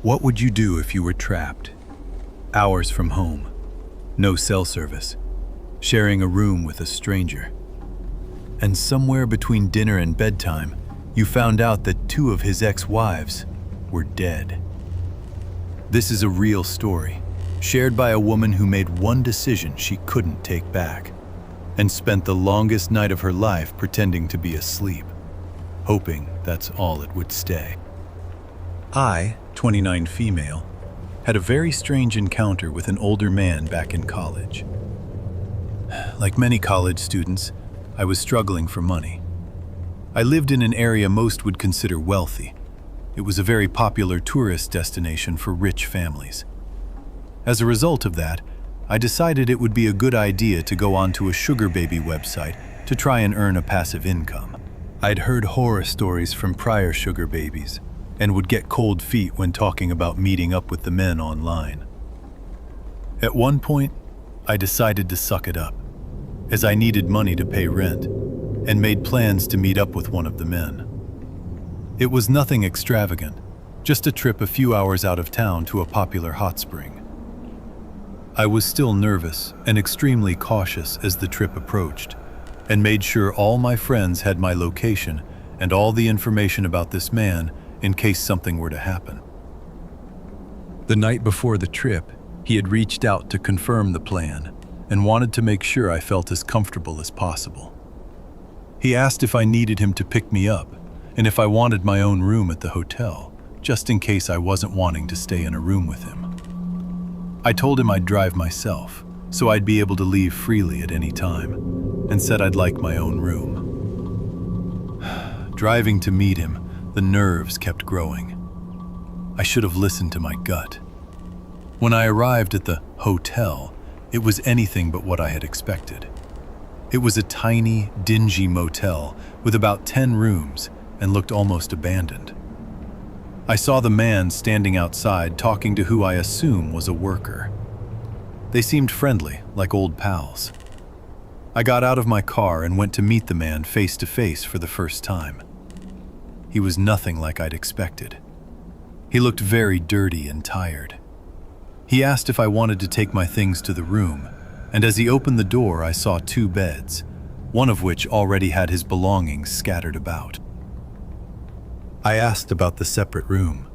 What would you do if you were trapped? Hours from home, no cell service, sharing a room with a stranger. And somewhere between dinner and bedtime, you found out that 2 of his ex-wives were dead. This is a real story, shared by a woman who made one decision she couldn't take back, and spent the longest night of her life pretending to be asleep, hoping that's all it would stay. I, 29 female, had a very strange encounter with an older man back in college. Like many college students, I was struggling for money. I lived in an area most would consider wealthy. It was a very popular tourist destination for rich families. As a result of that, I decided it would be a good idea to go onto a sugar baby website to try and earn a passive income. I'd heard horror stories from prior sugar babies, and would get cold feet when talking about meeting up with the men online. At one point, I decided to suck it up, as I needed money to pay rent, and made plans to meet up with one of the men. It was nothing extravagant, just a trip a few hours out of town to a popular hot spring. I was still nervous and extremely cautious as the trip approached, and made sure all my friends had my location and all the information about this man in case something were to happen. The night before the trip, he had reached out to confirm the plan and wanted to make sure I felt as comfortable as possible. He asked if I needed him to pick me up and if I wanted my own room at the hotel, just in case I wasn't wanting to stay in a room with him. I told him I'd drive myself, so I'd be able to leave freely at any time, and said I'd like my own room. Driving to meet him, the nerves kept growing. I should have listened to my gut. When I arrived at the hotel, it was anything but what I had expected. It was a tiny, dingy motel with about 10 rooms and looked almost abandoned. I saw the man standing outside talking to who I assume was a worker. They seemed friendly, like old pals. I got out of my car and went to meet the man face to face for the first time. He was nothing like I'd expected. He looked very dirty and tired. He asked if I wanted to take my things to the room, and as he opened the door, I saw 2 beds, one of which already had his belongings scattered about. I asked about the separate room,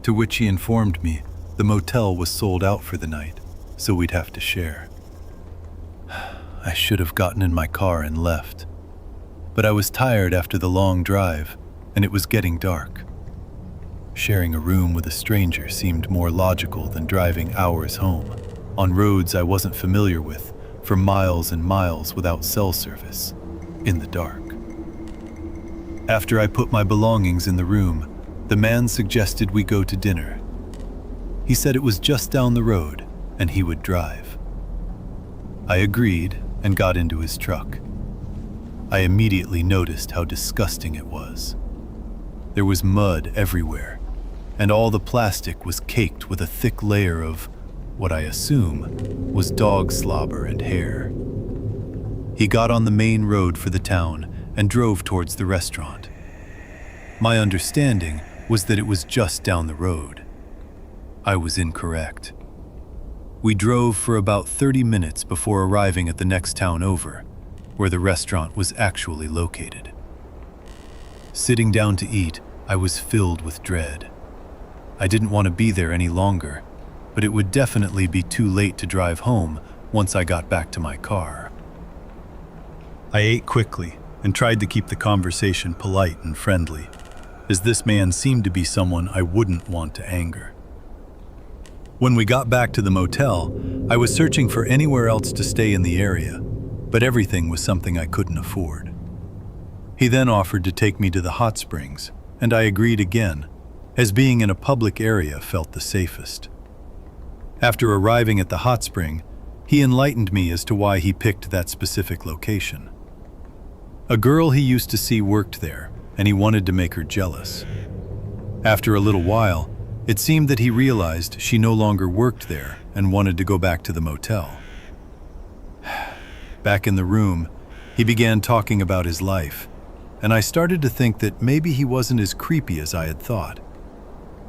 to which he informed me the motel was sold out for the night, so we'd have to share. I should have gotten in my car and left, but I was tired after the long drive, and it was getting dark. Sharing a room with a stranger seemed more logical than driving hours home, on roads I wasn't familiar with, for miles and miles without cell service, in the dark. After I put my belongings in the room, the man suggested we go to dinner. He said it was just down the road, and he would drive. I agreed and got into his truck. I immediately noticed how disgusting it was. There was mud everywhere, and all the plastic was caked with a thick layer of what I assume was dog slobber and hair. He got on the main road for the town and drove towards the restaurant. My understanding was that it was just down the road. I was incorrect. We drove for about 30 minutes before arriving at the next town over, where the restaurant was actually located. Sitting down to eat, I was filled with dread. I didn't want to be there any longer, but it would definitely be too late to drive home once I got back to my car. I ate quickly and tried to keep the conversation polite and friendly, as this man seemed to be someone I wouldn't want to anger. When we got back to the motel, I was searching for anywhere else to stay in the area, but everything was something I couldn't afford. He then offered to take me to the hot springs, and I agreed again, as being in a public area felt the safest. After arriving at the hot spring, he enlightened me as to why he picked that specific location. A girl he used to see worked there, and he wanted to make her jealous. After a little while, it seemed that he realized she no longer worked there and wanted to go back to the motel. Back in the room, he began talking about his life, and I started to think that maybe he wasn't as creepy as I had thought.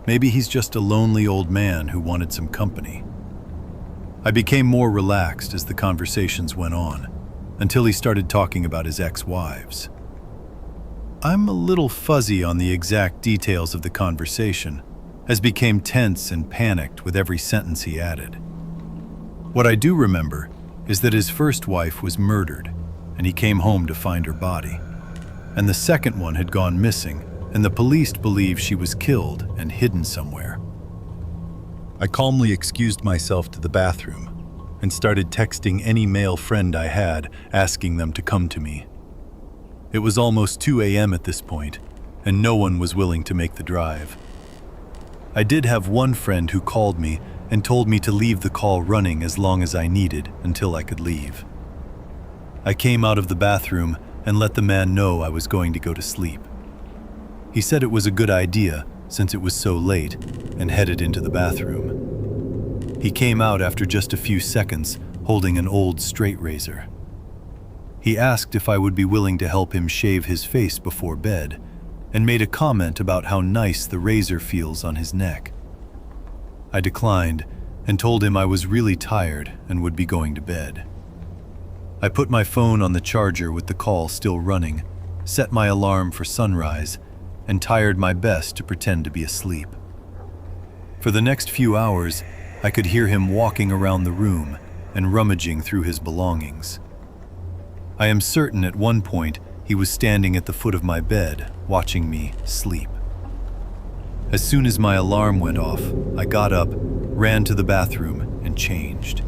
Maybe he's just a lonely old man who wanted some company. I became more relaxed as the conversations went on, until he started talking about his ex-wives. I'm a little fuzzy on the exact details of the conversation, as became tense and panicked with every sentence he added. What I do remember is that his first wife was murdered, and he came home to find her body. And the second one had gone missing, and the police believe she was killed and hidden somewhere. I calmly excused myself to the bathroom and started texting any male friend I had, asking them to come to me. It was almost 2 a.m. at this point, and no one was willing to make the drive. I did have one friend who called me and told me to leave the call running as long as I needed until I could leave. I came out of the bathroom and let the man know I was going to go to sleep. He said it was a good idea since it was so late, and headed into the bathroom. He came out after just a few seconds holding an old straight razor. He asked if I would be willing to help him shave his face before bed, and made a comment about how nice the razor feels on his neck. I declined and told him I was really tired and would be going to bed. I put my phone on the charger with the call still running, set my alarm for sunrise, and tried my best to pretend to be asleep. For the next few hours, I could hear him walking around the room and rummaging through his belongings. I am certain at one point he was standing at the foot of my bed, watching me sleep. As soon as my alarm went off, I got up, ran to the bathroom, and changed.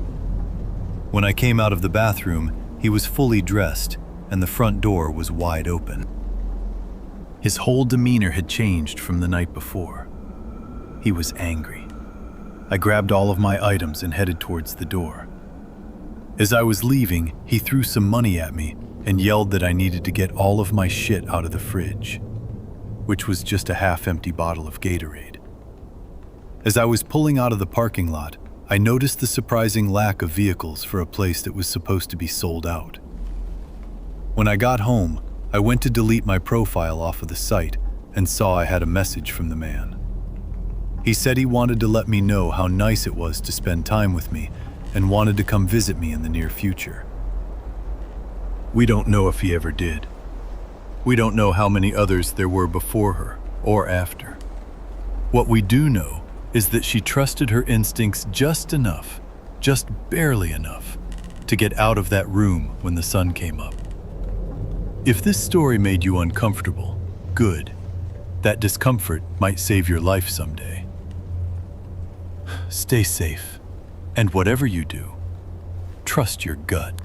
When I came out of the bathroom, he was fully dressed, and the front door was wide open. His whole demeanor had changed from the night before. He was angry. I grabbed all of my items and headed towards the door. As I was leaving, he threw some money at me and yelled that I needed to get all of my shit out of the fridge, which was just a half-empty bottle of Gatorade. As I was pulling out of the parking lot, I noticed the surprising lack of vehicles for a place that was supposed to be sold out. When I got home, I went to delete my profile off of the site and saw I had a message from the man. He said he wanted to let me know how nice it was to spend time with me and wanted to come visit me in the near future. We don't know if he ever did. We don't know how many others there were before her or after. What we do know is that she trusted her instincts just enough, just barely enough, to get out of that room when the sun came up. If this story made you uncomfortable, good. That discomfort might save your life someday. Stay safe, and whatever you do, trust your gut.